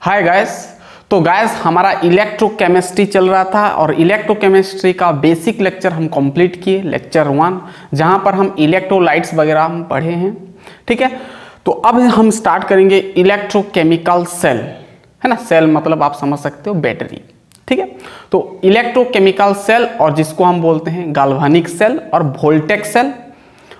Hi guys. तो guys हमारा electrochemistry चल रहा था और इलेक्ट्रोकेमिस्ट्री का बेसिक लेक्चर हम कंप्लीट किए, लेक्चर 1, जहां पर हम इलेक्ट्रोलाइट्स वगैरह हम पढ़े हैं। ठीक है, तो अब हम स्टार्ट करेंगे इलेक्ट्रोकेमिकल सेल, है ना। सेल मतलब आप समझ सकते हो बैटरी। ठीक है, तो इलेक्ट्रोकेमिकल सेल और जिसको हम बोलते हैं गाल्वानिक सेल और वोल्टेक सेल,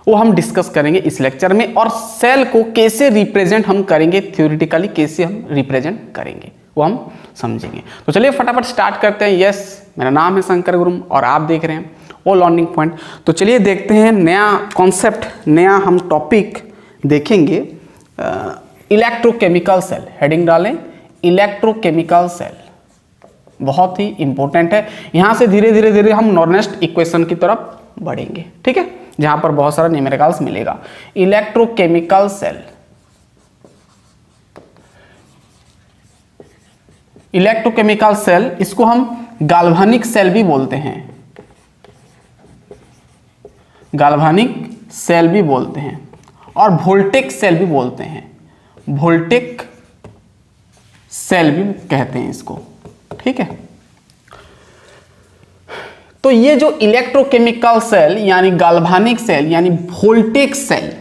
वो हम डिस्कस करेंगे इस लेक्चर में। और सेल को कैसे रिप्रेजेंट हम करेंगे, थ्योरेटिकली कैसे हम रिप्रेजेंट करेंगे वो हम समझेंगे। तो चलिए फटाफट स्टार्ट करते हैं। यस, मेरा नाम है शंकर गुरुम और आप देख रहे हैं वो लर्निंग पॉइंट। तो चलिए देखते हैं नया कॉन्सेप्ट, नया हम टॉपिक देखेंगे। इलेक्ट्रोकेमिकल सेल, हेडिंग डालें इलेक्ट्रोकेमिकल सेल, बहुत ही इंपॉर्टेंट है। यहां से धीरे धीरे हम नॉर्नेस्ट इक्वेशन की तरफ बढ़ेंगे। ठीक है, जहां पर बहुत सारा न्यूमेरिकल्स मिलेगा। इलेक्ट्रोकेमिकल सेल, इलेक्ट्रोकेमिकल सेल, इसको हम गाल्वानिक सेल भी बोलते हैं, गाल्वानिक सेल भी बोलते हैं और वोल्टेक सेल भी बोलते हैं, वोल्टेक सेल भी कहते हैं इसको। ठीक है, तो ये जो इलेक्ट्रोकेमिकल सेल यानी गाल्वानिक सेल यानी वोल्टेक सेल,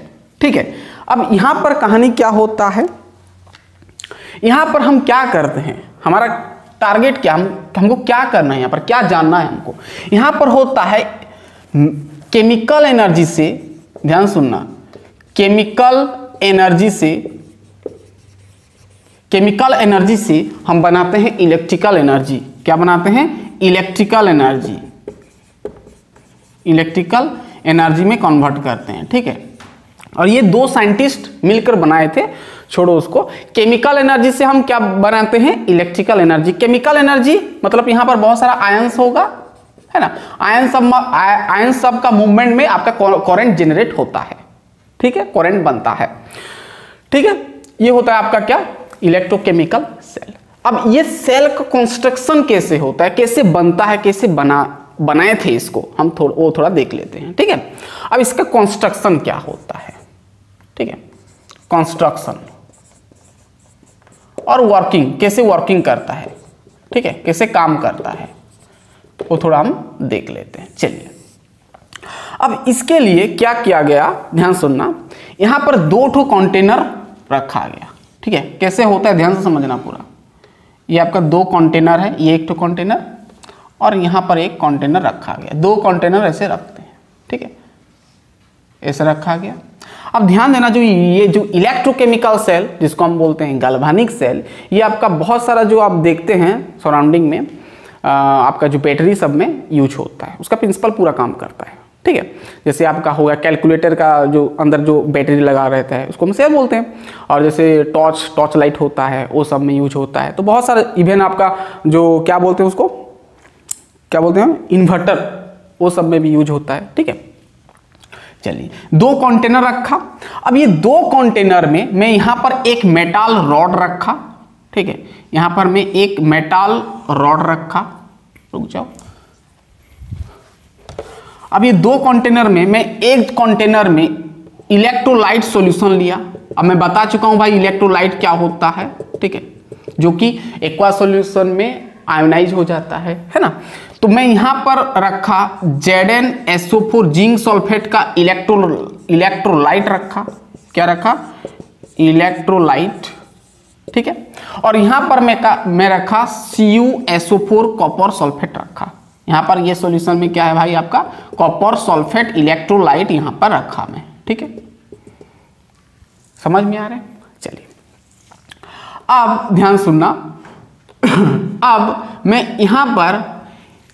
ठीक है। अब यहां पर कहानी क्या होता है, यहां पर हम क्या करते हैं, हमारा टारगेट क्या, हमको क्या करना है, यहां पर क्या जानना है हमको। यहां पर होता है केमिकल एनर्जी से, ध्यान सुनना, केमिकल एनर्जी से हम बनाते हैं इलेक्ट्रिकल एनर्जी। क्या बनाते हैं? इलेक्ट्रिकल एनर्जी, इलेक्ट्रिकल एनर्जी में कन्वर्ट करते हैं। ठीक है, और ये दो साइंटिस्ट मिलकर बनाए थे, छोड़ो उसको। केमिकल एनर्जी से हम क्या बनाते हैं? Electrical energy. केमिकल एनर्जी मतलब यहां पर बहुत सारा आयंस होगा, है ना। आयन सब का मूवमेंट में आपका करंट जनरेट होता है। ठीक है, करंट बनता है। ठीक है, ये होता है आपका क्या, इलेक्ट्रोकेमिकल सेल। अब ये सेल का कंस्ट्रक्शन कैसे होता है, कैसे बनता है, कैसे बनाए थे इसको हम थोड़ा देख लेते हैं। ठीक है, अब इसका कंस्ट्रक्शन क्या होता है। ठीक है, कंस्ट्रक्शन और वर्किंग, कैसे वर्किंग करता है, ठीक है, कैसे काम करता है, वो थोड़ा हम देख लेते हैं। चलिए, अब इसके लिए क्या किया गया, ध्यान सुनना। यहां पर दो ठो कंटेनर रखा गया। ठीक है, कैसे होता है ध्यान से समझना पूरा। ये आपका दो कंटेनर है, ये एक ठो कंटेनर और यहां पर एक कंटेनर रखा गया। दो कंटेनर ऐसे रखते हैं। ठीक है, ऐसे रखा गया। अब ध्यान देना, जो ये जो इलेक्ट्रोकेमिकल सेल जिसको हम बोलते हैं गाल्वानिक सेल, ये आपका बहुत सारा जो आप देखते हैं सराउंडिंग में, आपका जो बैटरी सब में यूज होता है, उसका प्रिंसिपल पूरा काम करता है। ठीक है, जैसे आपका होगा कैलकुलेटर का जो अंदर जो बैटरी लगा रहता है उसको हम सेल बोलते हैं। और जैसे टॉर्च लाइट होता है वो सब में यूज होता है। तो बहुत सारे, इवन आपका जो क्या बोलते हैं उसको, क्या बोलते हैं, इन्वर्टर, वो सब में भी यूज होता है। ठीक है, चलिए दो कंटेनर रखा। अब ये दो कंटेनर में मैं यहां पर एक मेटल रॉड रखा। ठीक है, यहां पर मैं एक मेटल रॉड रखा, रुक जाओ। अब ये दो कंटेनर में मैं एक कंटेनर में इलेक्ट्रोलाइट सॉल्यूशन लिया। अब मैं बता चुका हूं भाई इलेक्ट्रोलाइट क्या होता है। ठीक है, जो कि एक्वा सॉल्यूशन में आयोनाइज हो जाता है ना। तो मैं यहां पर रखा ZnSO4 जिंक सल्फेट का इलेक्ट्रोलाइट रखा। क्या रखा? इलेक्ट्रोलाइट। ठीक है, और यहां पर मैं रखा CuSO4 कॉपर सल्फेट रखा। यहां पर ये सॉल्यूशन में क्या है भाई, आपका कॉपर सल्फेट इलेक्ट्रोलाइट यहां पर रखा मैं। ठीक है, समझ में आ रहा है। चलिए, अब ध्यान सुनना। अब मैं यहां पर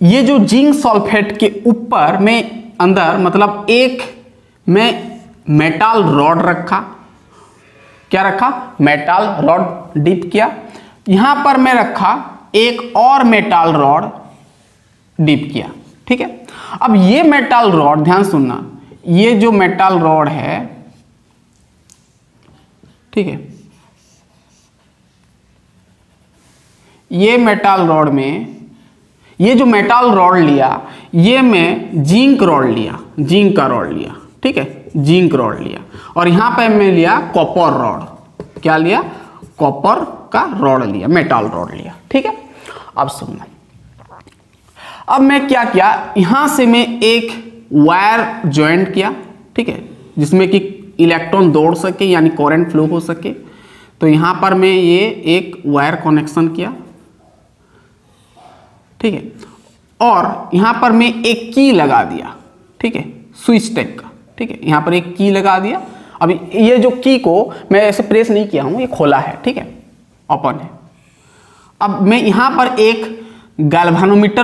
ये जो जिंक सल्फेट के ऊपर में अंदर मतलब एक मैं मेटल रॉड रखा। क्या रखा? मेटल रॉड डिप किया। यहां पर मैं रखा एक और मेटल रॉड डिप किया। ठीक है, अब ये मेटल रॉड, ध्यान सुनना, ये जो मेटल रॉड है, ठीक है, ये मेटल रॉड में, ये जो मेटल रॉड लिया, ये मैं जिंक रॉड लिया, जिंक का रॉड लिया। ठीक है, जिंक रॉड लिया और यहां पे मैं लिया कॉपर रॉड। क्या लिया? कॉपर का रॉड लिया, मेटल रॉड लिया, ठीक है। अब सुनना, अब मैं क्या किया, यहां से मैं एक वायर ज्वाइंट किया, ठीक है, जिसमें कि इलेक्ट्रॉन दौड़ सके यानी करंट फ्लो हो सके। तो यहां पर मैं ये एक वायर कनेक्शन किया, ठीक है, और यहां पर मैं एक की लगा दिया, ठीक है, स्विच टाइप का, ठीक है, यहां पर एक की लगा दिया। अभी ये जो की को मैं ऐसे प्रेस नहीं किया हूं, ये खोला है, ठीक है, ओपन है। अब मैं यहां पर एक गैल्वेनोमीटर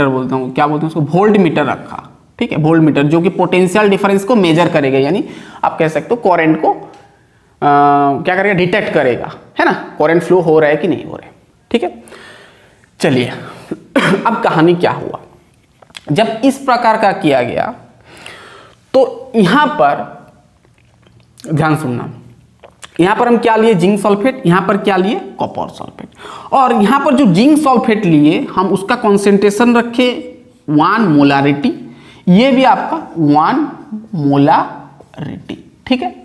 बोलता हूँ, क्या बोलते हैं उसको, वोल्ट मीटर रखा, ठीक है, वोल्ट मीटर, जो कि पोटेंशियल डिफरेंस को मेजर करेगा, यानी आप कह सकते हो करंट को क्या करेगा, डिटेक्ट करेगा, है ना, करंट फ्लो हो रहा है कि नहीं हो रहा है, ठीक है। चलिए अब कहानी क्या हुआ, जब इस प्रकार का किया गया तो यहां पर ध्यान सुनना, यहां पर हम क्या लिए, जिंक सल्फेट, यहां पर क्या लिए, कॉपर सल्फेट। और यहां पर जो जिंक सल्फेट लिए हम उसका कॉन्सेंट्रेशन रखे 1 मोलारिटी, ये भी आपका 1 मोलारिटी, ठीक है।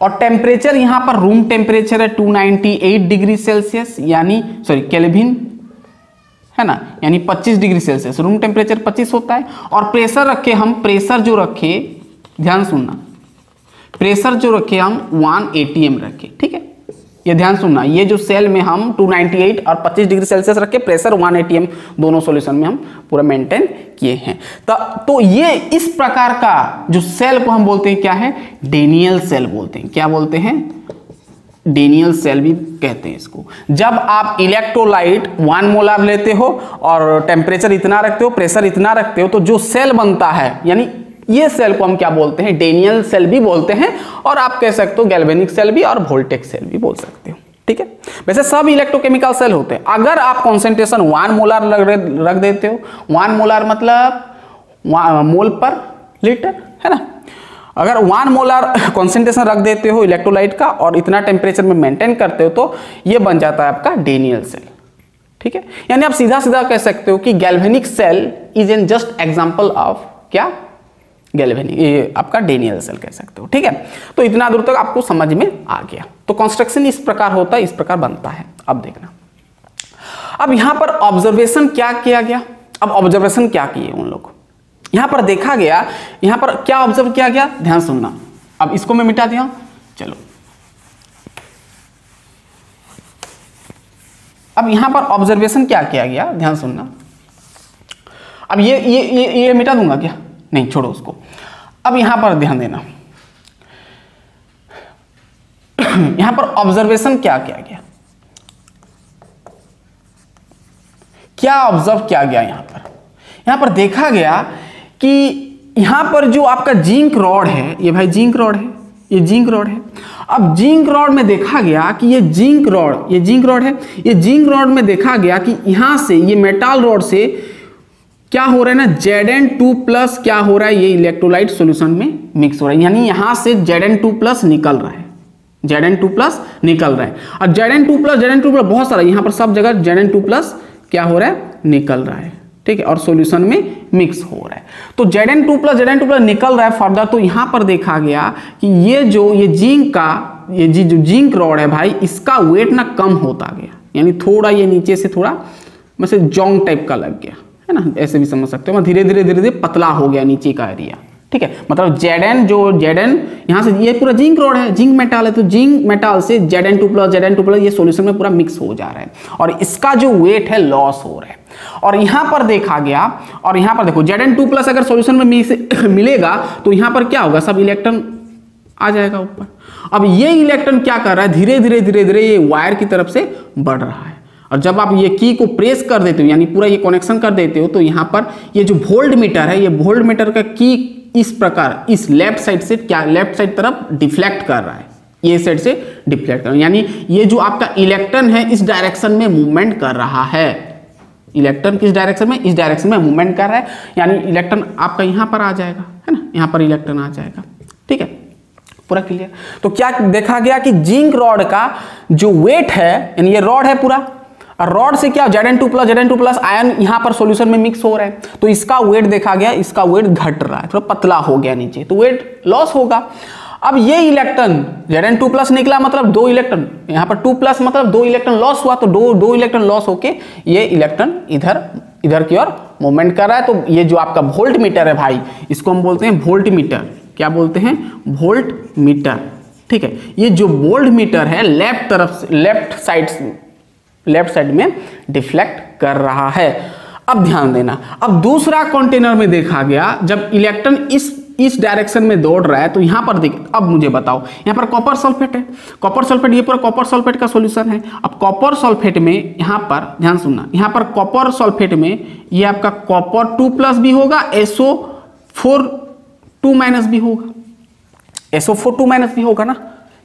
और टेम्परेचर यहां पर रूम टेम्परेचर है 298 डिग्री सेल्सियस, यानी सॉरी केल्विन, है ना, यानी 25 डिग्री सेल्सियस, रूम टेम्परेचर 25 होता है। और प्रेशर रखे हम, प्रेशर जो रखे, ध्यान सुनना, प्रेशर जो रखे हम 1 atm रखे, ठीक है, ये ध्यान सुनना, ये जो सेल में हम 298 और 25 डिग्री सेल्सियस रखे, प्रेशर 1 atm, दोनों सॉल्यूशन में हम पूरा मेंटेन किए हैं। तो ये इस प्रकार का जो सेल को हम बोलते हैं क्या है, डेनियल सेल बोलते हैं। क्या बोलते हैं, डेनियल सेल भी कहते हैं इसको। जब आप इलेक्ट्रोलाइट 1 मोलार लेते हो और टेम्परेचर इतना रखते हो, प्रेशर इतना रखते हो, तो जो सेल बनता है, यानी ये सेल को हम क्या बोलते हैं, डेनियल सेल भी बोलते हैं, और आप कह सकते हो गैल्वेनिक सेल भी और वोल्टेक सेल भी बोल सकते हो, ठीक है। वैसे सब इलेक्ट्रोकेमिकल सेल होते हैं। अगर आप कॉन्सेंट्रेशन 1 मोलार रख देते हो, 1 मोलार मतलब मोल पर लीटर, है ना, अगर 1 मोलार कॉन्सेंट्रेशन रख देते हो इलेक्ट्रोलाइट का और इतना टेम्परेचर में मेंटेन करते हो, तो ये बन जाता है आपका डेनियल सेल, ठीक है। यानी आप सीधा सीधा कह सकते हो कि galvanic cell is an just example of क्या, गैल्वेनिक, ये आपका डेनियल सेल कह सकते हो, ठीक है। तो इतना दूर तक आपको समझ में आ गया। तो कंस्ट्रक्शन इस प्रकार होता है, इस प्रकार बनता है। अब देखना, अब यहां पर ऑब्जर्वेशन क्या किया गया, अब ऑब्जर्वेशन क्या किए उन लोग, यहां पर देखा गया, यहां पर क्या ऑब्जर्व किया गया, ध्यान सुनना। अब इसको मैं मिटा दिया, चलो अब यहां पर ऑब्जर्वेशन क्या किया गया, ध्यान सुनना। अब ये मिटा दूंगा क्या, नहीं, छोड़ो उसको। अब यहां पर ध्यान देना, यहां पर ऑब्जर्वेशन क्या किया गया, क्या ऑब्जर्व किया गया, यहां पर देखा गया कि यहां पर जो आपका जिंक रॉड है, ये भाई जिंक रॉड है, ये जिंक रॉड है। अब जिंक रॉड में देखा गया कि ये जिंक रॉड है, ये जिंक रॉड में देखा गया कि यहां से ये मेटल रॉड से क्या हो रहा है ना, Zn2+ क्या हो रहा है, ये इलेक्ट्रोलाइट सॉल्यूशन में मिक्स हो रहा है, यानी यहां से Zn2+ निकल रहा है, Zn2+ निकल रहा है। और Zn2+ बहुत सारा, यहां पर सब जगह Zn2+ क्या हो रहा है, निकल रहा है, ठीक है, और सॉल्यूशन में मिक्स हो रहा है। तो Zn2+ निकल रहा है फर्दर। तो यहां पर देखा गया कि ये जिंक का, ये जो जिंक रॉड है भाई, इसका वेट ना कम होता गया, यानी थोड़ा ये नीचे से थोड़ा मतलब जोंग टाइप का लग गया, है ना, ऐसे भी समझ सकते हो। धीरे धीरे पतला हो गया नीचे का एरिया, ठीक है। मतलब Zn यहाँ से, ये पूरा जिंक रॉड है, जिंक मेटल है, तो जिंक मेटल से Zn2+ ये सॉल्यूशन में पूरा मिक्स हो जा रहा है, और इसका जो वेट है लॉस हो रहा है। और यहां पर देखा गया, और यहां पर देखो Zn2+ अगर सॉल्यूशन में मिलेगा तो यहां पर क्या होगा, सब इलेक्ट्रॉन आ जाएगा ऊपर। अब ये इलेक्ट्रॉन क्या कर रहा है, धीरे धीरे ये वायर की तरफ से बढ़ रहा है। और जब आप ये की को प्रेस कर देते हो, यानी पूरा ये कनेक्शन कर देते हो, तो यहाँ पर ये जो वोल्ट मीटर है, ये वोल्ट मीटर का की इस प्रकार इस लेफ्ट साइड से क्या, लेफ्ट साइड तरफ डिफ्लेक्ट कर रहा है, ये साइड से डिफ्लेक्ट कर रहा है, यानी ये जो आपका इलेक्ट्रॉन है इस डायरेक्शन में मूवमेंट कर रहा है। इलेक्ट्रॉन किस डायरेक्शन में, इस डायरेक्शन में मूवमेंट कर रहा है, यानी इलेक्ट्रॉन आपका यहाँ पर आ जाएगा, है ना, यहाँ पर इलेक्ट्रॉन आ जाएगा, ठीक है, पूरा क्लियर। तो क्या देखा गया कि जिंक रॉड का जो वेट है, यानी ये रॉड है पूरा, और रॉड से क्या Zn2+ आयन यहां पर सॉल्यूशन में मिक्स हो रहा है, तो इसका वेट देखा गया, इसका वेट घट रहा है, थोड़ा पतला हो गया नीचे, तो वेट लॉस होगा। अब ये इलेक्ट्रॉन Zn2+ निकला, मतलब 2 इलेक्ट्रॉन, यहाँ पर 2+ मतलब 2 इलेक्ट्रॉन लॉस हुआ, तो दो इलेक्ट्रॉन लॉस होके ये इलेक्ट्रॉन इधर की ओर मूवमेंट कर रहा है। तो ये जो आपका वोल्ट मीटर है भाई, इसको हम बोलते हैं वोल्ट मीटर। क्या बोलते हैं? Volt meter. ठीक है, ये जो वोल्ट मीटर है लेफ्ट साइड में डिफ्लेक्ट कर रहा है। अब ध्यान देना, अब दूसरा कंटेनर में देखा गया, जब इलेक्ट्रॉन इस डायरेक्शन में दौड़ रहा है, तो यहां पर देख, अब मुझे बताओ, यहां पर कॉपर सल्फेट है, कॉपर सल्फेट, ये पूरा कॉपर सल्फेट का सॉल्यूशन है। अब कॉपर सल्फेट में यहां पर ध्यान सुनना, यहां पर कॉपर सल्फेट में ये आपका कॉपर 2+ भी होगा, SO4 2- भी होगा, SO4 2- भी होगा ना।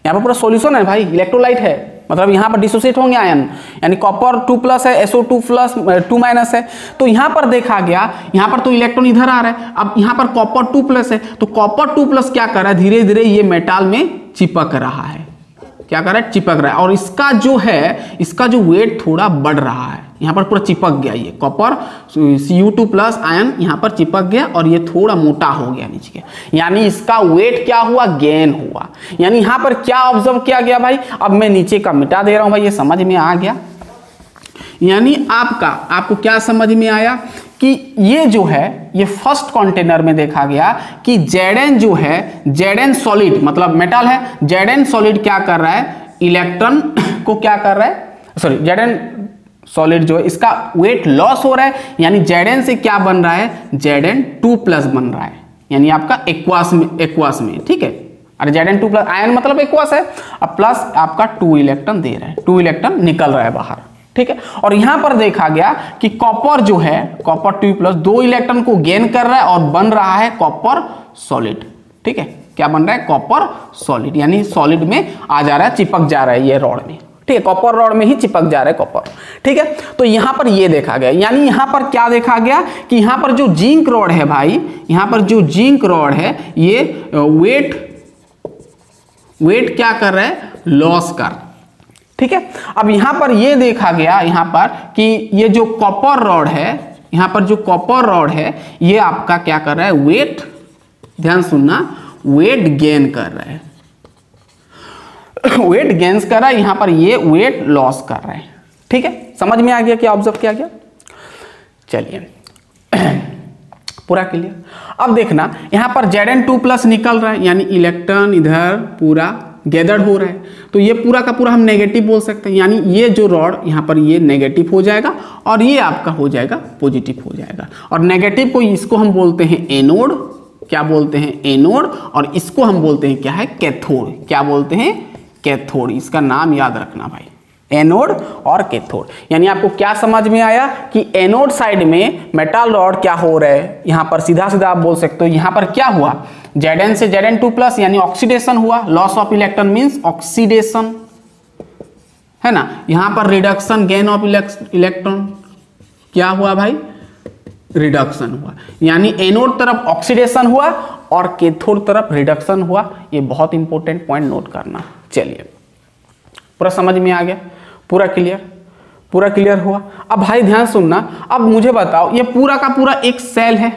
यहाँ पर पूरा सॉल्यूशन है भाई, इलेक्ट्रोलाइट है, मतलब यहाँ पर डिसोसिएट होंगे आयन, यानी कॉपर 2+ है, SO2+ 2- है। तो यहाँ पर देखा गया, यहाँ पर तो इलेक्ट्रॉन इधर आ रहा है, अब यहाँ पर कॉपर 2+ है, तो कॉपर 2+ क्या कर रहा है, धीरे धीरे ये मेटल में चिपक रहा है। क्या कर रहा है? चिपक रहा है। और इसका जो वेट थोड़ा बढ़ रहा है, यहाँ पर पूरा चिपक गया, ये कॉपर Cu2+ आयन यहाँ पर चिपक गया और ये थोड़ा मोटा हो गया नीचे, यानी इसका वेट क्या हुआ? गेन हुआ। यानी यहाँ पर क्या ऑब्जर्व किया गया भाई? अब मैं नीचे का मिटा दे रहा हूं भाई, ये समझ में आ गया। यानी आपको क्या समझ में आया कि ये जो है, ये फर्स्ट कंटेनर में देखा गया कि Zn जो है, Zn सॉलिड मतलब मेटल है, Zn सॉलिड क्या कर रहा है? इलेक्ट्रॉन को क्या कर रहा है? सॉरी, Zn सॉलिड जो है इसका वेट लॉस हो रहा है, यानी Zn से क्या बन रहा है? Zn2+ बन रहा है, यानी आपका एक्वास में। ठीक है, अरे Zn2+ आयन मतलब एक्वास है, अब प्लस आपका 2 इलेक्ट्रॉन दे रहा है, 2 इलेक्ट्रॉन निकल रहा है बाहर। ठीक है, और यहां पर देखा गया कि कॉपर जो है, कॉपर 2+ 2 इलेक्ट्रॉन को गेन कर रहा है और बन रहा है कॉपर सॉलिड। ठीक है, क्या बन रहा है? कॉपर सॉलिड, यानी सॉलिड में आ जा रहा है, चिपक जा रहा है ये रॉड में। ठीक है, कॉपर रॉड में ही चिपक जा रहा है कॉपर। ठीक है, तो यहां पर ये देखा गया, यानी यहां पर क्या देखा गया कि यहां पर जो जिंक रॉड है भाई, यहां पर जो जिंक रॉड है, ये वेट क्या कर रहा है? लॉस कर। ठीक है, अब यहां पर ये देखा गया, यहां पर कि ये जो कॉपर रॉड है, यहां पर जो कॉपर रॉड है, ये आपका क्या कर रहा है? वेट, ध्यान सुनना, वेट गेन कर रहा है, वेट गेन्स कर रहा है, यहां पर ये वेट लॉस कर रहा है। ठीक है, समझ में आ गया, क्या ऑब्जर्व किया गया? चलिए पूरा क्लियर। अब देखना, यहां पर Zn2+ निकल रहा है, यानी इलेक्ट्रॉन इधर पूरा गैदर्ड हो रहा है, तो ये पूरा का पूरा हम नेगेटिव बोल सकते हैं, यानी ये जो रॉड यहाँ पर ये नेगेटिव हो जाएगा और ये आपका हो जाएगा पॉजिटिव हो जाएगा। और नेगेटिव को, इसको हम बोलते हैं एनोड। क्या बोलते हैं? एनोड। और इसको हम बोलते हैं क्या है? कैथोड। क्या बोलते हैं? कैथोड। इसका नाम याद रखना भाई, एनोड और कैथोड। यानी आपको क्या समझ में आया कि एनोड साइड में मेटल रॉड क्या हो रहा है, यहां पर सीधा सीधा आप बोल सकते हो, यहां पर क्या हुआ? Zn से Zn2+ यानी ऑक्सीडेशन हुआ, loss of electron means oxidation, है ना। यहां पर रिडक्शन, गेन ऑफ इलेक्ट्रॉन, क्या हुआ भाई? रिडक्शन हुआ। यानी एनोड तरफ ऑक्सीडेशन हुआ और कैथोड तरफ रिडक्शन हुआ। ये बहुत इंपॉर्टेंट पॉइंट नोट करना। चलिए, पूरा समझ में आ गया? पूरा क्लियर हुआ। अब भाई ध्यान सुनना, अब मुझे बताओ, ये पूरा का पूरा एक सेल है,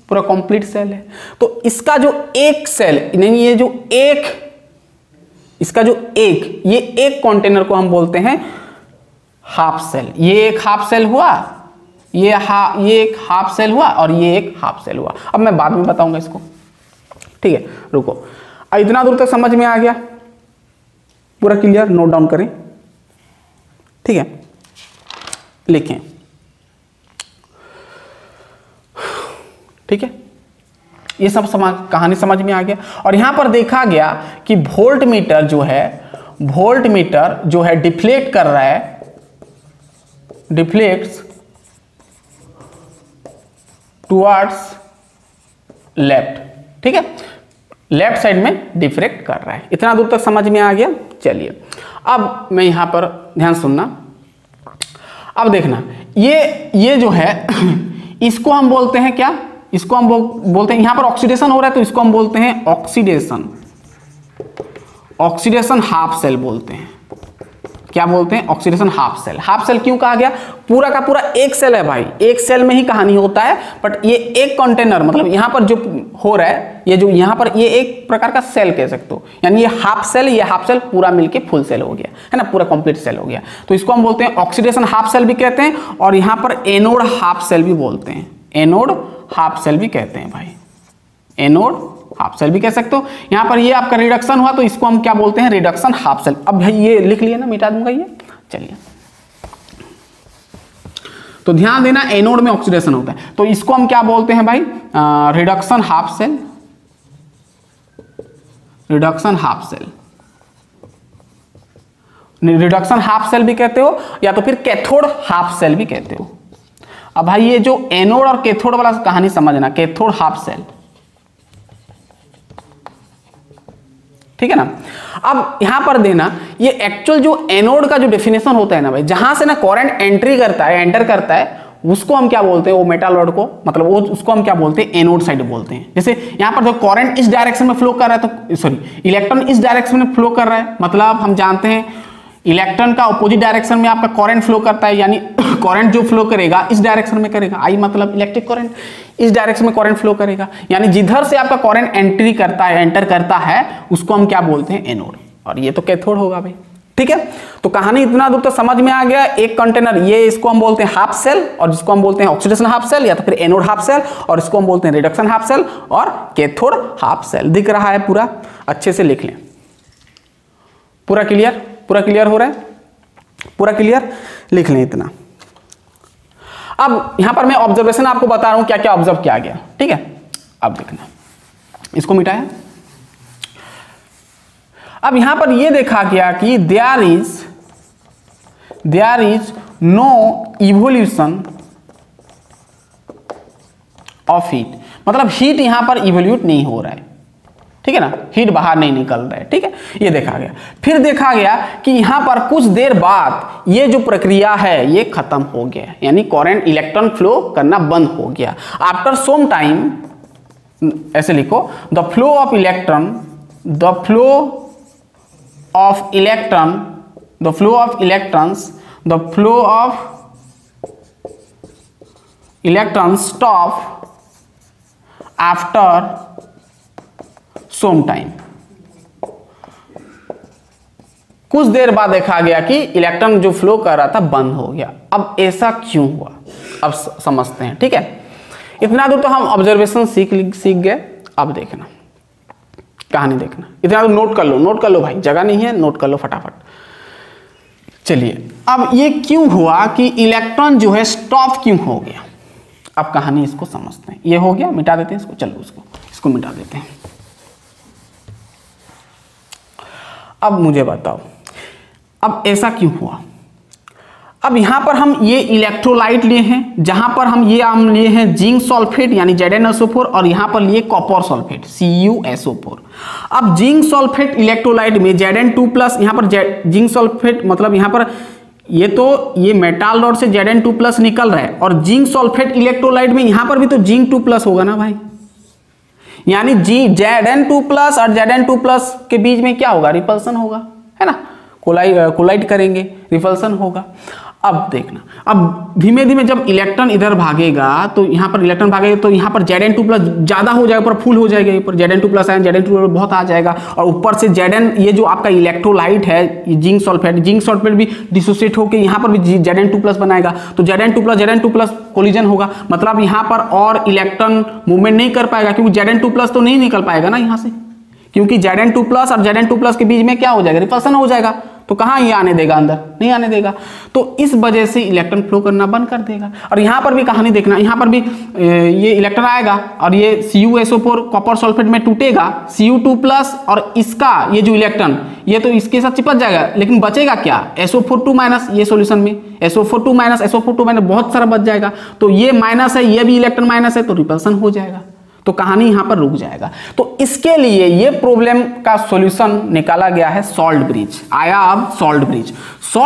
पूरा कंप्लीट सेल है, तो इसका जो एक सेल, नहीं, ये जो एक, इसका जो एक, ये एक कंटेनर को हम बोलते हैं हाफ सेल। ये एक हाफ सेल हुआ, ये एक हाफ सेल हुआ और ये एक हाफ सेल हुआ। अब मैं बाद में बताऊंगा इसको। ठीक है, रुको, इतना दूर तक समझ में आ गया? पूरा क्लियर? नोट डाउन करें। ठीक है, लिखें। ठीक है, ये सब कहानी समझ में आ गया। और यहां पर देखा गया कि वोल्ट मीटर जो है डिफ्लेक्ट कर रहा है, डिफ्लेक्ट्स टुवर्ड्स लेफ्ट। ठीक है, लेफ्ट साइड में डिफ्रेक्ट कर रहा है। इतना दूर तक समझ में आ गया? चलिए, अब मैं यहां पर ध्यान सुनना। अब देखना, ये जो है इसको हम बोलते हैं क्या? इसको हम बोलते हैं, यहां पर ऑक्सीडेशन हो रहा है तो इसको हम बोलते हैं ऑक्सीडेशन हाफ सेल बोलते हैं। क्या बोलते हैं, oxidation half cell. Half cell क्यों कहा गया, पूरा का पूरा एक सेल है भाई, एक सेल में ही कहानी होता है, बट ये एक कंटेनर, मतलब यहाँ पर जो हो रहा है, ये जो यहाँ पर, ये एक प्रकार का सेल कह सकते हो, यानी ये हाफ सेल पूरा मिलके फुल सेल हो गया है ना, पूरा कंप्लीट सेल हो गया। तो इसको हम बोलते हैं ऑक्सीडेशन हाफ सेल भी कहते हैं, और यहाँ पर एनोड हाफ सेल भी बोलते हैं, एनोड हाफ सेल भी कहते हैं भाई, एनोड हाफ सेल भी कह सकते हो। यहां पर ये आपका रिडक्शन हुआ तो इसको हम क्या बोलते हैं, रिडक्शन हाफ सेल। अब भाई ये लिख लिया ना, मिटा दूंगा ये, चलिए। तो ध्यान देना, एनोड में ऑक्सीडेशन होता है तो इसको हम क्या बोलते हैं भाई, reduction half cell, reduction half cell, reduction half cell भी कहते हो, या तो फिर कैथोड हाफ सेल भी कहते हो। अब भाई ये जो एनोड और कैथोड वाला कहानी समझना, कैथोड हाफ सेल, ठीक है ना। अब यहां पर देना, ये एक्चुअल जो एनोड का जो डेफिनेशन होता है ना भाई, जहां से ना करंट एंटर करता है, उसको हम क्या बोलते हैं, वो मेटल रॉड को, मतलब वो उसको हम क्या बोलते हैं, एनोड साइड बोलते हैं। जैसे यहां पर जो करंट इस डायरेक्शन में फ्लो कर रहा है, तो सॉरी, इलेक्ट्रॉन इस डायरेक्शन में फ्लो कर रहा है, मतलब हम जानते हैं इलेक्ट्रॉन का अपोजिट डायरेक्शन में आपका करंट फ्लो करता है, यानी करंट जो फ्लो करेगा इस डायरेक्शन में करेगा, आई मतलब इलेक्ट्रिक करंट, इस डायरेक्शन में करंट फ्लो करेगा, यानी जिधर से आपका करंट एंटर करता है उसको हम क्या बोलते हैं, एनोड, और ये तो कैथोड होगा भाई, ठीक है। तो कहानी इतना दूर तो समझ में आ गया। एक कंटेनर, ये इसको हम बोलते हैं हाफ सेल, और जिसको हम बोलते हैं ऑक्सीडेशन हाफ सेल, या तो फिर एनोड हाफ सेल, और इसको हम बोलते हैं रिडक्शन हाफ सेल और कैथोड हाफ सेल। दिख रहा है पूरा, अच्छे से लिख लें। पूरा क्लियर, पूरा क्लियर हो रहा है, पूरा क्लियर, लिख लें इतना। अब यहां पर मैं ऑब्जर्वेशन आपको बता रहा हूं क्या क्या ऑब्जर्व किया गया, ठीक है। अब देखना, इसको मिटाया। अब यहां पर यह देखा गया कि there is no evolution of heat, मतलब हीट यहां पर इवोल्यूट नहीं हो रहा है, ठीक है ना, हीट बाहर नहीं निकल रहा है, ठीक है, ये देखा गया। फिर देखा गया कि यहां पर कुछ देर बाद ये जो प्रक्रिया है ये खत्म हो गया, यानी करंट, इलेक्ट्रॉन फ्लो करना बंद हो गया। आफ्टर सम टाइम, ऐसे लिखो, the flow of electron, the flow of electron, the flow of electrons, the flow of electron stop after some time. कुछ देर बाद देखा गया कि इलेक्ट्रॉन जो फ्लो कर रहा था बंद हो गया। अब ऐसा क्यों हुआ, अब समझते हैं, ठीक है। इतना दूर तो हम ऑब्जर्वेशन सीख गए। अब देखना, कहानी देखना, इतना दूर नोट कर लो भाई, जगह नहीं है, नोट कर लो फटाफट। चलिए, अब ये क्यों हुआ कि इलेक्ट्रॉन जो है स्टॉप क्यों हो गया, अब कहानी इसको समझते हैं। ये हो गया, मिटा देते हैं इसको, चलो इसको मिटा देते हैं। अब मुझे बताओ, अब ऐसा क्यों हुआ। अब यहां पर हम ये इलेक्ट्रोलाइट लिए हैं, जहां पर हम लिए हैं जिंक सल्फेट यानी ZnSO4, और यहां पर लिए कॉपर सल्फेट CuSO4। अब जिंक सल्फेट इलेक्ट्रोलाइट में Zn2+, यहां पर जिंक सल्फेट मतलब यहां पर ये मेटल रॉड से Zn2+ निकल रहा है, और जिंक सल्फेट इलेक्ट्रोलाइट में यहां पर भी तो जिंक 2+ होगा ना भाई, यानी Zn2+ और Zn2+ के बीच में क्या होगा, रिपल्सन होगा, है ना, कोलाइड करेंगे, रिपल्सन होगा। अब देखना, अब धीमे धीमे जब इलेक्ट्रॉन इधर भागेगा तो यहाँ पर इलेक्ट्रॉन भागेगा तो यहाँ पर Zn2+ ज़्यादा हो जाएगा, ऊपर फुल हो जाएगा, ऊपर Zn2+ आयन Zn2+ बहुत आ जाएगा, और ऊपर से Zn, ये जो आपका इलेक्ट्रोलाइट है जिंक सल्फेट भी डिसोसिएट होकर यहाँ पर भी Zn2+ बनाएगा, तो Zn2+ कोलिजन होगा, मतलब यहाँ पर और इलेक्ट्रॉन मूवमेंट नहीं कर पाएगा, क्योंकि Zn2+ तो नहीं निकल पाएगा ना यहाँ से, क्योंकि Zn2+ और Zn2+ के बीच में क्या हो जाएगा, रिपल्सन हो जाएगा, तो कहाँ ये आने देगा, अंदर नहीं आने देगा, तो इस वजह से इलेक्ट्रॉन फ्लो करना बंद कर देगा। और यहाँ पर भी कहानी देखना, यहाँ पर भी ये इलेक्ट्रॉन आएगा और ये CuSO4 कॉपर सल्फेट में टूटेगा, Cu2+, और इसका ये जो इलेक्ट्रॉन ये तो इसके साथ चिपक जाएगा, लेकिन बचेगा क्या, SO4 ये सॉल्यूशन में SO4 बहुत सारा बच जाएगा, तो ये माइनस है, ये भी इलेक्ट्रॉन माइनस है, तो रिपल्सन हो जाएगा, तो कहानी यहां पर रुक जाएगा। तो इसके लिए ये प्रॉब्लम का सॉल्यूशन निकाला गया है सॉल्ट ब्रिज, आया अब सॉल्ट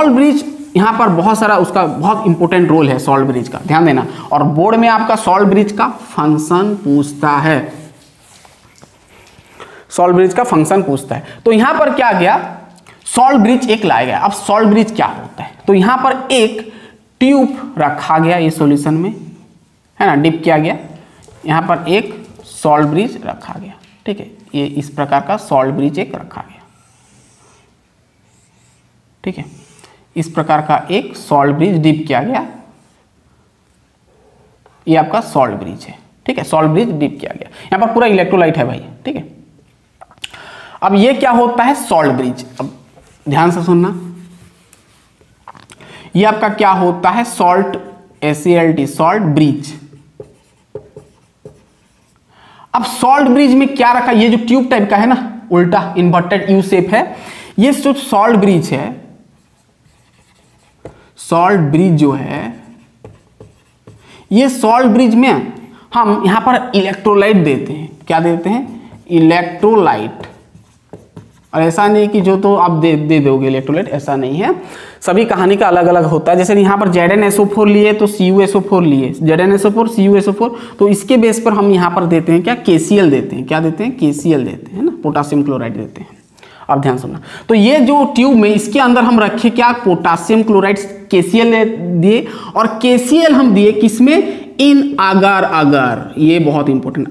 ब्रिज यहां पर बहुत सारा उसका बहुत इंपॉर्टेंट रोल है सॉल्ट ब्रिज का, ध्यान देना, और बोर्ड में आपका सॉल्ट ब्रिज का फंक्शन पूछता है, सॉल्ट ब्रिज का फंक्शन पूछता है। तो यहां पर क्या गया, सॉल्ट ब्रिज एक लाया गया। अब सॉल्ट ब्रिज क्या होता है, तो यहां पर एक ट्यूब रखा गया ये सॉल्यूशन में, है ना, डिप किया गया, यहां पर एक सॉल्ट ब्रिज रखा गया, ठीक है, ये इस प्रकार का सॉल्ट ब्रिज एक रखा गया, ठीक है, इस प्रकार का एक सॉल्ट ब्रिज डिप किया गया, ये आपका सॉल्ट ब्रिज है, ठीक है, सॉल्ट ब्रिज डिप किया गया, यहां पर पूरा इलेक्ट्रोलाइट है भाई, ठीक है। अब ये क्या होता है, सॉल्ट ब्रिज। अब ध्यान से सुनना, ये आपका क्या होता है, सॉल्ट SALT सॉल्ट ब्रिज। अब सॉल्ट ब्रिज में क्या रखा, ये जो ट्यूब टाइप का है ना, उल्टा इन्वर्टेड यू शेप है, ये जो सॉल्ट ब्रिज है, सॉल्ट ब्रिज जो है, ये सॉल्ट ब्रिज में हम यहां पर इलेक्ट्रोलाइट देते हैं। क्या देते हैं, इलेक्ट्रोलाइट। और ऐसा नहीं कि जो तो आप दे दोगे इलेक्ट्रोलाइट, ऐसा नहीं है, सभी कहानी का अलग अलग होता है। जैसे यहाँ पर ZnSO4 लिए तो CuSO4 लिए, ZnSO4 CuSO4, तो इसके बेस पर हम यहाँ पर देते हैं क्या, KCl देते हैं। क्या देते हैं, KCl देते हैं ना, पोटासियम क्लोराइड देते हैं। अब ध्यान सुनना, तो ये जो ट्यूब में इसके अंदर हम रखे क्या, पोटासियम क्लोराइड KCl दिए, और KCl हम दिए किसमें, इन अगर अगर, ये बहुत इंपॉर्टेंट,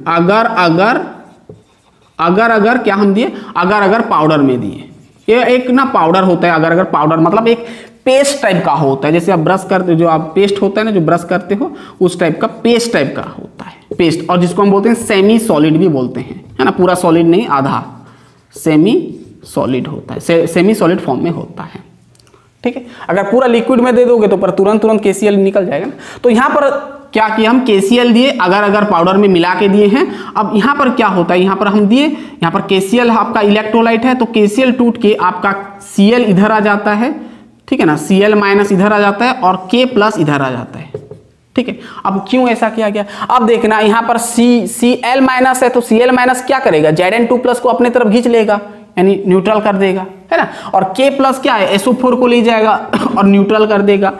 अगर क्या हम दिए, अगर पाउडर में दिए। ये एक ना पाउडर होता है, अगर पाउडर मतलब एक पेस्ट टाइप का होता है, जैसे आप ब्रश करते, जो आप पेस्ट होता है ना, जो ब्रश करते हो उस टाइप का पेस्ट टाइप का होता है, पेस्ट। और जिसको हम बोलते हैं सेमी सॉलिड भी बोलते हैं, है ना, पूरा सॉलिड नहीं, आधा सेमी सॉलिड होता है, सेमी सॉलिड फॉर्म में होता है, ठीक है। अगर पूरा लिक्विड में दे दोगे तो पर तुरंत KCl निकल जाएगा ना। तो यहाँ पर क्या किया, हम KCl दिए, अगर पाउडर में मिला के दिए हैं। अब यहाँ पर क्या होता है, यहाँ पर हम दिए, यहाँ पर KCl आपका इलेक्ट्रोलाइट है, तो KCl टूट के आपका Cl इधर आ जाता है, ठीक है ना, Cl माइनस इधर आ जाता है और K प्लस इधर आ जाता है, ठीक है। अब क्यों ऐसा किया गया, अब देखना, यहाँ पर Cl माइनस है, तो Cl माइनस क्या करेगा, Zn2+ को अपने तरफ खींच लेगा, यानी न्यूट्रल कर देगा, है ना, और K प्लस क्या है, SO4 को ले जाएगा और न्यूट्रल कर देगा,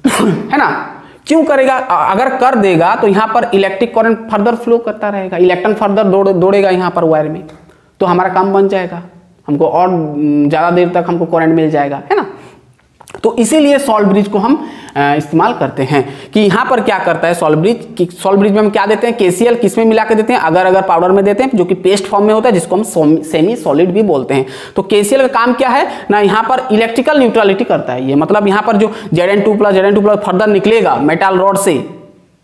है ना। क्यों करेगा, अगर कर देगा तो यहाँ पर इलेक्ट्रिक करंट फर्दर फ्लो करता रहेगा, इलेक्ट्रॉन फर्दर दौड़ेगा यहाँ पर वायर में, तो हमारा काम बन जाएगा, हमको और ज़्यादा देर तक हमको करंट मिल जाएगा, है ना। तो इसीलिए सॉल्ट ब्रिज को हम इस्तेमाल करते हैं कि यहाँ पर क्या करता है सॉल्ट ब्रिज में हम क्या देते हैं, KCl किस में मिला के देते हैं, अगर पाउडर में देते हैं, जो कि पेस्ट फॉर्म में होता है, जिसको हम सेमी सॉलिड भी बोलते हैं। तो KCl का काम क्या है ना, यहाँ पर इलेक्ट्रिकल न्यूट्रलिटी करता है। ये मतलब यहाँ पर जो Zn2+ फर्दर निकलेगा मेटल रॉड से,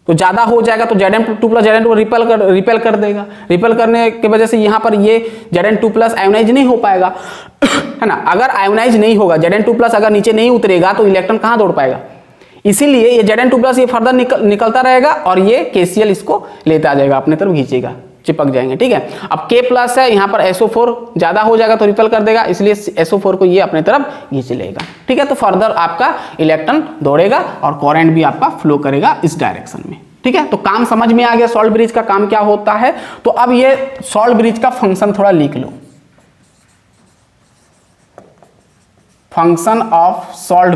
तो ज़्यादा हो जाएगा, तो Zn2+ रिपेल कर देगा। रिपेल करने की वजह से यहाँ पर ये Zn2+ आयोनाइज नहीं हो पाएगा, है ना। अगर आयोनाइज नहीं होगा, Zn2+ अगर नीचे नहीं उतरेगा तो इलेक्ट्रॉन कहाँ दौड़ पाएगा, इसीलिए ये Zn2+ ये फर्दर निकलता रहेगा और ये KCl इसको लेता जाएगा, अपने तरफ खींचेगा, चिपक जाएंगे, ठीक है। अब K+ है, यहाँ पर SO4 ज़्यादा हो जाएगा तो रिपेल कर देगा, इसलिए SO4 को ये अपने तरफ खींच लेगा, ठीक है। तो फर्दर आपका इलेक्ट्रॉन दौड़ेगा और करंट भी आपका फ्लो करेगा इस डायरेक्शन में, ठीक है। तो काम समझ में आ गया सॉल्ट ब्रिज का काम क्या होता है। तो अब ये सॉल्ट ब्रिज का फंक्शन थोड़ा लिख लो, फंक्शन ऑफ सॉल्ट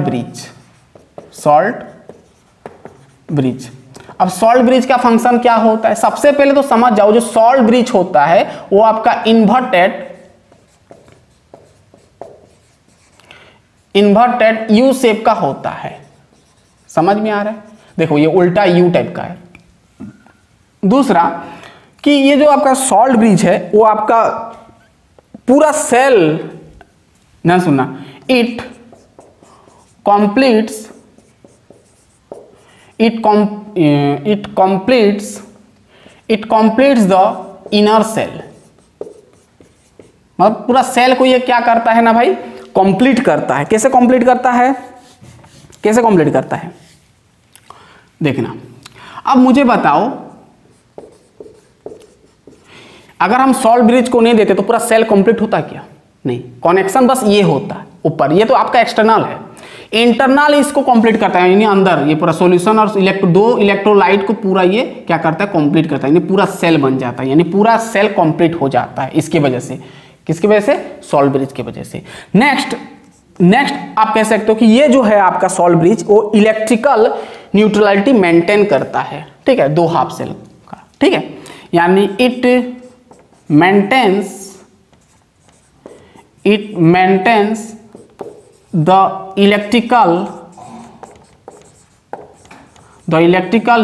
ब्रिज। अब सॉल्ट ब्रिज का फंक्शन क्या होता है, सबसे पहले तो समझ जाओ, जो सॉल्ट ब्रिज होता है वो आपका इन्वर्टेड यू शेप का होता है। समझ में आ रहा है, देखो ये उल्टा यू टाइप का है। दूसरा कि ये जो आपका सॉल्ट ब्रिज है वो आपका पूरा सेल, ना सुनना, it completes the inner cell। मतलब पूरा सेल को ये क्या करता है ना भाई, कंप्लीट करता है। कैसे कंप्लीट करता है, देखना। अब मुझे बताओ, अगर हम सॉल्ट ब्रिज को नहीं देते तो पूरा सेल कंप्लीट होता क्या, नहीं, कनेक्शन बस ये होता है ऊपर, ये तो आपका एक्सटर्नल है। इंटरनल इसको कंप्लीट करता है, यानी अंदर ये पूरा सॉल्यूशन और दो इलेक्ट्रोलाइट को पूरा ये क्या करता है, कंप्लीट करता है, यानी पूरा सेल बन जाता है, यानी पूरा सेल कंप्लीट हो जाता है इसकी वजह से। किसकी वजह से, सॉल्ट ब्रिज की वजह से। नेक्स्ट आप कह सकते हो कि ये जो है आपका सॉल्ट ब्रिज वो इलेक्ट्रिकल न्यूट्रलिटी मेंटेन करता है, ठीक है, दो हाफ सेल का, ठीक है, यानी it maintains the electrical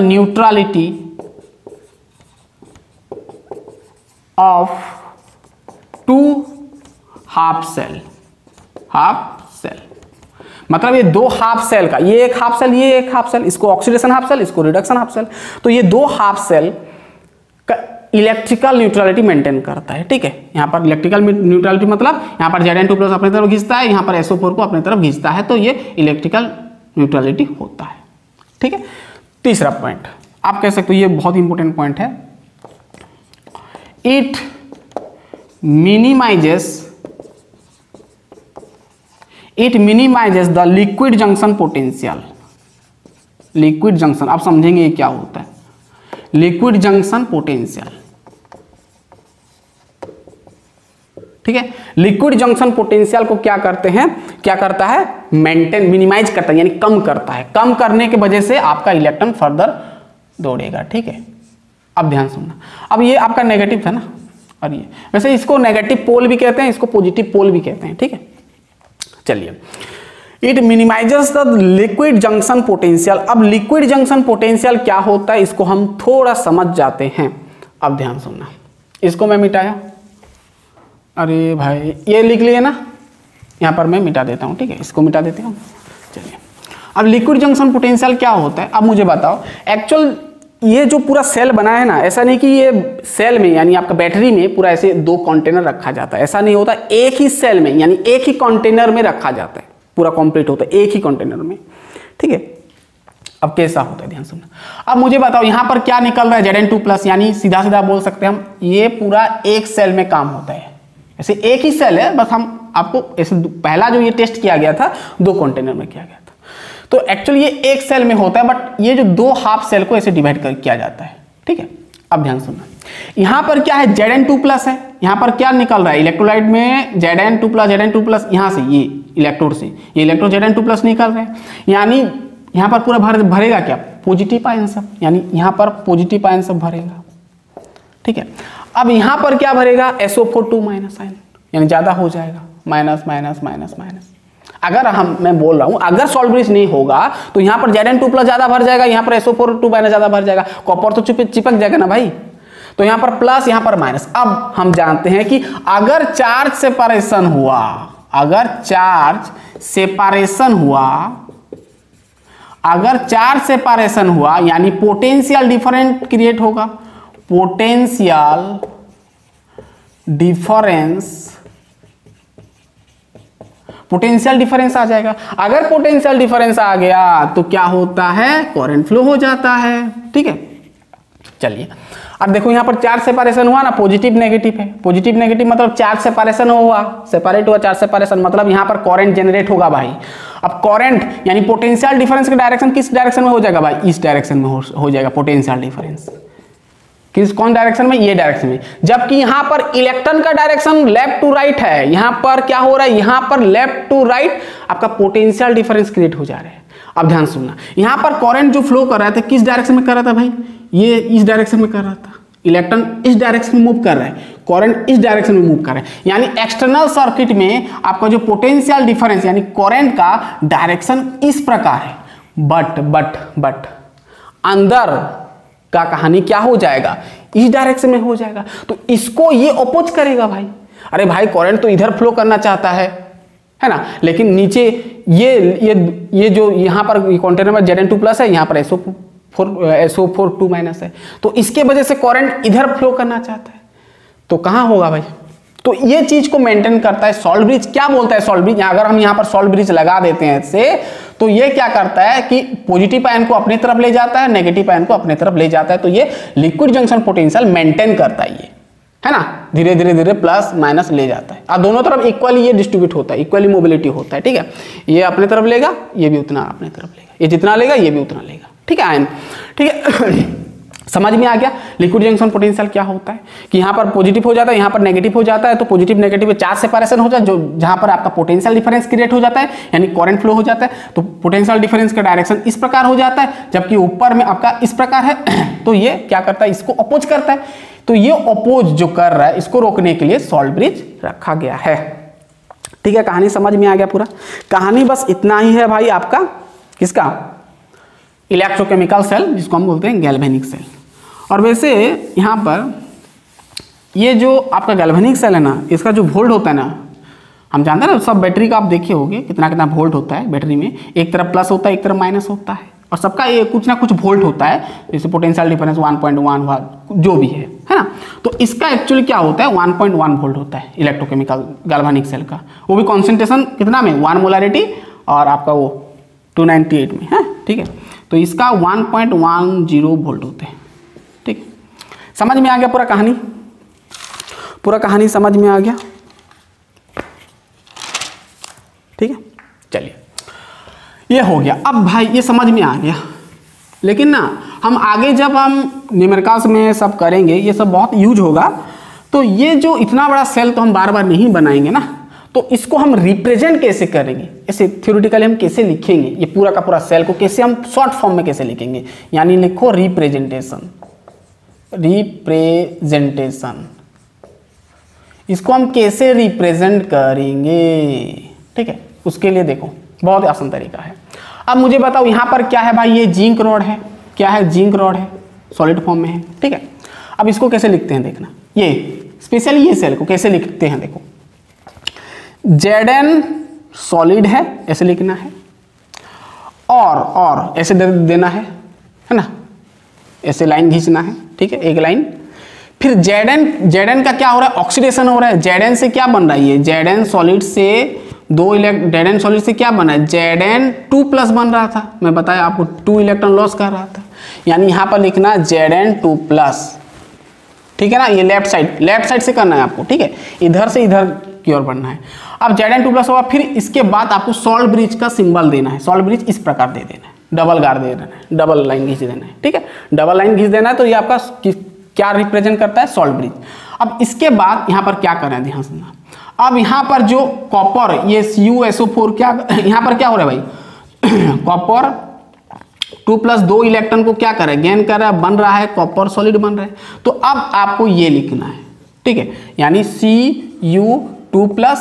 neutrality of two half cell. मतलब ये दो हाफ सेल का, ये एक हाफ सेल, ये एक हाफ सेल, इसको ऑक्सीडेशन हाफ सेल, इसको रिडक्शन हाफ सेल, तो ये दो हाफ सेल का इलेक्ट्रिकल न्यूट्रलिटी मेंटेन करता है। ठीक है, यहाँ पर इलेक्ट्रिकल न्यूट्रलिटी मतलब यहाँ पर Zn2+ अपनी तरफ खींचता है, यहाँ पर SO4 को अपनी तरफ खींचता है, तो ये इलेक्ट्रिकल न्यूट्रलिटी होता है। ठीक है, तीसरा पॉइंट आप कह सकते हो, ये बहुत इंपॉर्टेंट पॉइंट है, it minimises the liquid junction potential. Liquid junction, आप समझेंगे ये क्या होता है, लिक्विड जंक्शन पोटेंशियल। ठीक है, लिक्विड जंक्शन पोटेंशियल को क्या करते हैं, क्या करता है, मेंटेन, मिनिमाइज करता है, यानी कम करता है। कम करने की वजह से आपका इलेक्ट्रॉन फर्दर दौड़ेगा। ठीक है, अब ध्यान सुनना, अब ये आपका नेगेटिव था ना, और ये वैसे इसको नेगेटिव पोल भी कहते हैं, इसको पॉजिटिव पोल भी कहते हैं। ठीक है, चलिए, it minimises the liquid junction potential. अब लिक्विड जंक्शन पोटेंशियल क्या होता है, इसको हम थोड़ा समझ जाते हैं। अब ध्यान सुनना, इसको मैं मिटाया, अरे भाई ये लिख लिए ना, यहाँ पर मैं मिटा देता हूँ। ठीक है, इसको मिटा देते हूँ। चलिए, अब लिक्विड जंक्शन पोटेंशियल क्या होता है, अब मुझे बताओ। एक्चुअल ये जो पूरा सेल बना है ना, ऐसा नहीं कि ये सेल में यानी आपका बैटरी में पूरा ऐसे दो कंटेनर रखा जाता है, ऐसा नहीं होता। एक ही सेल में यानी एक ही कंटेनर में रखा जाता है, पूरा कंप्लीट होता है एक ही कंटेनर में। ठीक है, अब कैसा होता है ध्यान सुनना। अब मुझे बताओ यहाँ पर क्या निकल रहा है, Zn2+, यानी सीधा सीधा बोल सकते हैं हम, ये पूरा एक सेल में काम होता है। ऐसे एक ही सेल है, बस हम आपको ऐसे पहला जो ये टेस्ट किया गया था दो कंटेनर में किया गया था, तो एक्चुअली ये एक सेल में होता है, बट ये जो दो हाफ सेल को ऐसे डिवाइड कर किया जाता है। ठीक है, अब ध्यान सुनना, यहाँ पर क्या है, Zn2+ है, यहाँ पर क्या निकल रहा है, इलेक्ट्रोलाइट में Zn2+, यहाँ से ये इलेक्ट्रोड से ये इलेक्ट्रोड Zn2+ निकल रहे हैं, यानी यहाँ पर पूरा भरेगा क्या, पॉजिटिव आयन सब, यानी यहाँ पर पॉजिटिव आयन सब भरेगा। ठीक है, अब यहाँ पर क्या भरेगा, SO4 आयन, यानी ज्यादा हो जाएगा, माइनस माइनस माइनस माइनस। अगर मैं बोल रहा हूं, अगर सॉल्ट ब्रिज नहीं होगा तो यहाँ पर Zn2+ ज्यादा भर जाएगा, यहाँ पर SO4 ज्यादा भर जाएगा, कॉपर तो चिपक जाएगा ना भाई, तो यहाँ पर प्लस, यहाँ पर माइनस। अब हम जानते हैं कि अगर चार्ज सेपरेशन हुआ, यानी पोटेंशियल डिफरेंस क्रिएट होगा, पोटेंशियल डिफरेंस आ जाएगा। अगर पोटेंशियल डिफरेंस आ गया तो क्या होता है, करंट फ्लो हो जाता है। ठीक है, चलिए अब देखो यहाँ पर चार्ज सेपरेशन हुआ ना, पॉजिटिव नेगेटिव है, पॉजिटिव नेगेटिव मतलब चार्ज सेपरेशन हुआ, सेपरेट हुआ चार्ज सेपरेशन, मतलब यहाँ पर करंट जनरेट होगा भाई। अब करंट यानी पोटेंशियल डिफरेंस का डायरेक्शन किस डायरेक्शन में हो जाएगा भाई, इस डायरेक्शन में हो जाएगा पोटेंशियल डिफरेंस। कौन डायरेक्शन में, ये डायरेक्शन में। जबकि यहाँ पर इलेक्ट्रॉन का डायरेक्शन लेफ्ट टू राइट है, यहाँ पर क्या हो रहा है, यहाँ पर लेफ्ट टू राइट आपका पोटेंशियल डिफरेंस क्रिएट हो जा रहा है। अब ध्यान सुनना, यहाँ पर करंट जो फ्लो कर रहा था किस डायरेक्शन में कर रहा था भाई, ये इस डायरेक्शन में कर रहा था, इलेक्ट्रॉन इस डायरेक्शन में मूव कर रहा है, करंट इस डायरेक्शन में मूव कर रहा है, यानी एक्सटर्नल सर्किट में आपका जो पोटेंशियल डिफरेंस यानी करंट का डायरेक्शन इस प्रकार है। बट अंदर का कहानी क्या हो जाएगा, इस डायरेक्शन में हो जाएगा, तो इसको ये अपोज करेगा भाई। अरे भाई करंट तो इधर फ्लो करना चाहता है ना, लेकिन नीचे ये जो यहाँ पर कंटेनर में Zn2+ है, यहाँ पर SO4 है, तो इसके वजह से करंट इधर फ्लो करना चाहता है, तो कहाँ होगा भाई। तो ये चीज को मेंटेन करता है सॉल्ट ब्रिज। क्या बोलता है सॉल्ट ब्रिज, अगर हम यहाँ पर सॉल्ट ब्रिज लगा देते हैं इससे, तो ये क्या करता है कि पॉजिटिव आयन को अपनी तरफ ले जाता है, नेगेटिव आयन को अपनी तरफ ले जाता है, तो ये लिक्विड जंक्शन पोटेंशियल मेंटेन करता है, ये है ना, धीरे धीरे प्लस माइनस ले जाता है, और दोनों तरफ इक्वली ये डिस्ट्रीब्यूट होता है, इक्वली मोबिलिटी होता है। ठीक है, ये अपने तरफ लेगा, ये भी उतना अपने तरफ लेगा, ये जितना लेगा ये भी उतना लेगा। ठीक है आयन, ठीक है समझ में आ गया लिक्विड जंक्शन पोटेंशियल क्या होता है, कि यहाँ पर पॉजिटिव हो जाता है, यहाँ पर नेगेटिव हो जाता है, तो पॉजिटिव नेगेटिव में चार्ज सेपरेशन हो जाता है, जो जहाँ पर आपका पोटेंशियल डिफरेंस क्रिएट हो जाता है, यानी करंट फ्लो हो जाता है, तो पोटेंशियल डिफरेंस का डायरेक्शन इस प्रकार हो जाता है, जबकि ऊपर में आपका इस प्रकार है, तो ये क्या करता है, इसको अपोज करता है। तो ये अपोज जो कर रहा है, इसको रोकने के लिए सॉल्ट ब्रिज रखा गया है। ठीक है, कहानी समझ में आ गया पूरा। कहानी बस इतना ही है भाई आपका, किसका, इलेक्ट्रोकेमिकल सेल, जिसको हम बोलते हैं गैल्वेनिक सेल। और वैसे यहाँ पर ये जो आपका गैल्वेनिक सेल है ना, इसका जो वोल्ट होता है ना, हम जानते हैं ना, सब बैटरी का आप देखे होंगे कितना कितना वोल्ट होता है बैटरी में, एक तरफ प्लस होता है एक तरफ माइनस होता है, और सबका ये कुछ ना कुछ वोल्ट होता है, जैसे पोटेंशियल डिफरेंस 1.1 जो भी है ना। तो इसका एक्चुअली क्या होता है, 1.1 वोल्ट होता है इलेक्ट्रोकेमिकल गैल्वेनिक सेल का, वो भी कॉन्सेंट्रेशन कितना में, 1 मोलारिटी, और आपका वो 298 में है, ठीक है। तो इसका 1.10 वोल्ट होते हैं, ठीक। समझ में आ गया पूरा कहानी, पूरा कहानी समझ में आ गया, ठीक है। चलिए ये हो गया। अब भाई ये समझ में आ गया, लेकिन ना हम आगे जब हम न्यूमेरिकल्स में सब करेंगे, ये सब बहुत यूज होगा, तो ये जो इतना बड़ा सेल तो हम बार बार नहीं बनाएंगे ना, तो इसको हम रिप्रेजेंट कैसे करेंगे, ऐसे थ्योरेटिकली हम कैसे लिखेंगे ये पूरा का पूरा सेल को, कैसे हम शॉर्ट फॉर्म में कैसे लिखेंगे, यानी लिखो रिप्रेजेंटेशन, रिप्रेजेंटेशन, इसको हम कैसे रिप्रेजेंट करेंगे, ठीक है। उसके लिए देखो बहुत आसान तरीका है। अब मुझे बताओ यहाँ पर क्या है भाई, ये जिंक रॉड है, क्या है, जिंक रॉड है, सॉलिड फॉर्म में है, ठीक है। अब इसको कैसे लिखते हैं देखना, ये स्पेशली ये सेल को कैसे लिखते हैं, देखो Zn सॉलिड है ऐसे लिखना है, और ऐसे देना है ना, ऐसे लाइन खींचना है, ठीक है, एक लाइन। फिर Zn का क्या हो रहा है, ऑक्सीडेशन हो रहा है, Zn से क्या बन रहा है, ये Zn सॉलिड से Zn सॉलिड से क्या बना है, Zn2+ बन रहा था, मैं बताया आपको 2 इलेक्ट्रॉन लॉस कर रहा था, यानी यहाँ पर लिखना Zn2+, ठीक है ना। ये लेफ्ट साइड से करना है आपको, ठीक है, इधर से इधर की ओर बढ़ना है। अब Zn2+ होगा, फिर इसके बाद आपको सॉल्ट ब्रिज का सिंबल देना है, सॉल्ट ब्रिज इस प्रकार दे देना है, डबल गार दे देना है, डबल लाइन खींच देना है, ठीक है, डबल लाइन खींच देना है। तो ये आपका क्या रिप्रेजेंट करता है, सॉल्ट ब्रिज। अब इसके बाद यहाँ पर क्या करना है, ध्यान सुनना। अब यहाँ पर जो कॉपर, ये CuSO4 क्या यहाँ पर क्या हो रहा है भाई, कॉपर 2+ 2 इलेक्ट्रॉन को क्या कर रहा है, गेन कर रहा है, बन रहा है, कॉपर सॉलिड बन रहा है। तो अब आपको ये लिखना है, ठीक है, यानी Cu2+,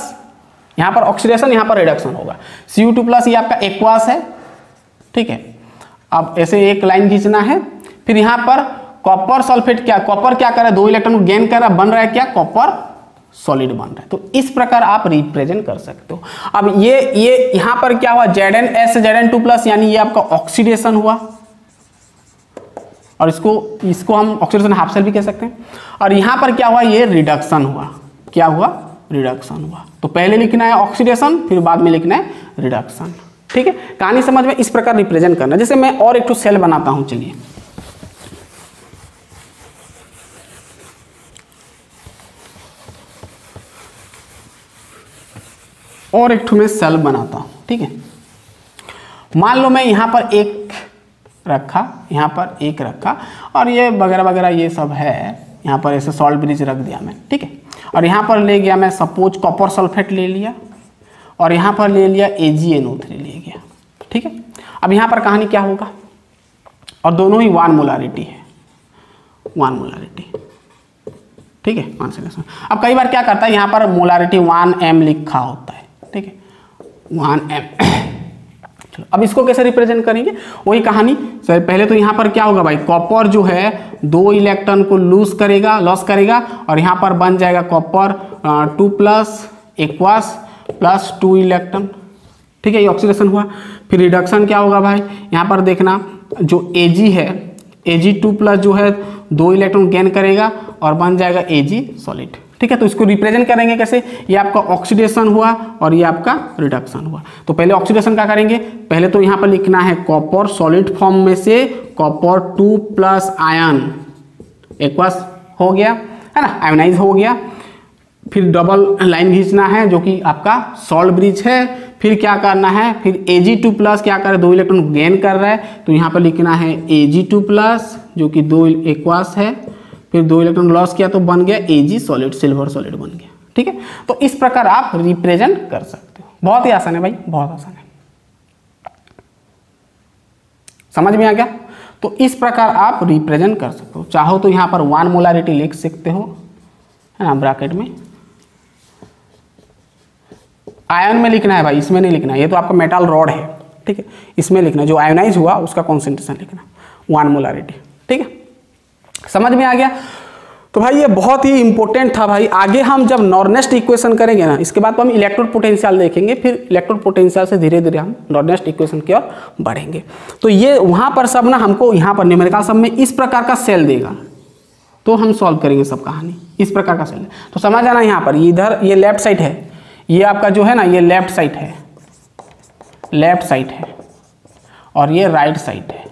यहाँ पर ऑक्सीडेशन, यहाँ पर रिडक्शन होगा, Cu2+, ये आपका एक्वास है, ठीक है। अब ऐसे एक लाइन खींचना है, फिर यहाँ पर कॉपर सल्फेट, क्या कॉपर क्या कर रहा है, 2 इलेक्ट्रॉन को गेन कर रहा है, बन रहा है क्या, कॉपर सॉलिड बन रहा है। तो इस प्रकार आप रिप्रेजेंट कर सकते हो। अब ये यहाँ पर क्या हुआ, Zn2+, यानी ये आपका ऑक्सीडेशन हुआ, और इसको हम ऑक्सीडेशन हाफ सेल भी कह सकते हैं। और यहाँ पर क्या हुआ, ये रिडक्शन हुआ, क्या हुआ, रिडक्शन हुआ। तो पहले लिखना है ऑक्सीडेशन, फिर बाद में लिखना है रिडक्शन, ठीक है। कहानी समझ में, इस प्रकार रिप्रेजेंट करना। जैसे मैं और एक सेल बनाता हूं, चलिए और एक मैं सेल बनाता हूं, ठीक है। मान लो मैं यहाँ पर एक रखा, यहाँ पर एक रखा, और ये वगैरह वगैरह ये सब है, यहाँ पर ऐसे सॉल्ट ब्रिज रख दिया मैं, ठीक है। और यहाँ पर ले गया मैं सपोज कॉपर सल्फेट ले लिया, और यहाँ पर ले लिया AgNO3 ले गया, ठीक है। अब यहाँ पर कहानी क्या होगा, और दोनों ही 1 मोलारिटी है, 1 मोलारिटी, ठीक है, कॉन्सेंट्रेशन। अब कई बार क्या करता है, यहाँ पर मोलारिटी 1m लिखा होता है, ठीक है, 1m। अब इसको कैसे रिप्रेजेंट करेंगे, वही कहानी सर। पहले तो यहाँ पर क्या होगा भाई, कॉपर जो है 2 इलेक्ट्रॉन को लॉस करेगा, और यहाँ पर बन जाएगा कॉपर 2+ एक्वास प्लस 2 इलेक्ट्रॉन, ठीक है, ये ऑक्सीडेशन हुआ। फिर रिडक्शन क्या होगा भाई, यहाँ पर देखना जो Ag है, Ag2+ जो है 2 इलेक्ट्रॉन गेन करेगा और बन जाएगा Ag सॉलिड, ठीक है। तो इसको रिप्रेजेंट करेंगे कैसे, ये आपका ऑक्सीडेशन हुआ और ये आपका रिडक्शन हुआ। तो पहले ऑक्सीडेशन क्या करेंगे, पहले तो यहाँ पर लिखना है कॉपर सॉलिड फॉर्म में से कॉपर 2+ आयन एक्वास हो गया, है ना, आयोनाइज हो गया। फिर डबल लाइन खींचना है जो कि आपका सॉल्ट ब्रिज है। फिर क्या करना है, फिर Ag2+ क्या कर रहा है, 2 इलेक्ट्रॉन गेन कर रहा है, तो यहाँ पर लिखना है Ag2+ जो कि 2 एक्वास है, फिर 2 इलेक्ट्रॉन लॉस किया तो बन गया Ag सॉलिड, सिल्वर सॉलिड बन गया, ठीक है। तो इस प्रकार आप रिप्रेजेंट कर सकते हो, बहुत ही आसान है भाई, बहुत आसान है, समझ में आ गया। तो इस प्रकार आप रिप्रेजेंट कर सकते हो। चाहो तो यहाँ पर 1 मोलारिटी लिख सकते हो, है ना, ब्रैकेट में आयन में लिखना है भाई, इसमें नहीं लिखना है, ये तो आपका मेटल रॉड है, ठीक है, इसमें लिखना है जो आयोनाइज हुआ उसका कॉन्सेंट्रेशन लिखना, 1 मोलारिटी, ठीक है, समझ में आ गया। तो भाई ये बहुत ही इंपॉर्टेंट था भाई। आगे हम जब नॉर्नेस्ट इक्वेशन करेंगे ना, इसके बाद तो हम इलेक्ट्रोड पोटेंशियल देखेंगे, फिर इलेक्ट्रोड पोटेंशियल से धीरे धीरे हम नॉर्नेस्ट इक्वेशन की ओर बढ़ेंगे। तो ये वहाँ पर सब ना हमको यहाँ पर न्यूमेरिकल सब में इस प्रकार का सेल देगा, तो हम सॉल्व करेंगे सब कहानी इस प्रकार का सेल। तो समझ आना, यहाँ पर इधर ये लेफ्ट साइड है, ये आपका जो है ना ये लेफ्ट साइड है, लेफ्ट साइड है, और ये राइट साइड है,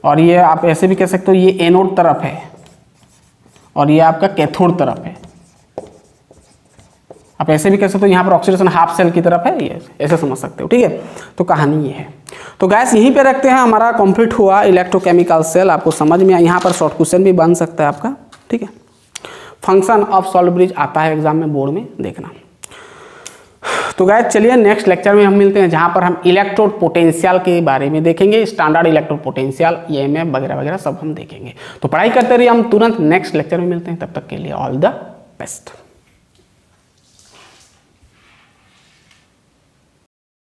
और ये आप ऐसे भी कह सकते हो ये एनोड तरफ है, और ये आपका कैथोड तरफ है। आप ऐसे भी कह सकते हो यहाँ पर ऑक्सीडेशन हाफ सेल की तरफ है, ये ऐसे समझ सकते हो, ठीक है। तो कहानी ये है। तो गैस यहीं पे रखते हैं, हमारा कंप्लीट हुआ इलेक्ट्रोकेमिकल सेल। आपको समझ में आया, यहाँ पर शॉर्ट क्वेश्चन भी बन सकता है आपका, ठीक है। फंक्शन ऑफ सॉल्ट ब्रिज आता है एग्जाम में, बोर्ड में देखना। तो गैस चलिए नेक्स्ट लेक्चर में हम मिलते हैं, जहाँ पर हम इलेक्ट्रोड पोटेंशियल के बारे में देखेंगे, स्टैंडर्ड इलेक्ट्रोड पोटेंशियल, EMF वगैरह वगैरह सब हम देखेंगे। तो पढ़ाई करते रहिए, हम तुरंत नेक्स्ट लेक्चर में मिलते हैं, तब तक के लिए ऑल द बेस्ट।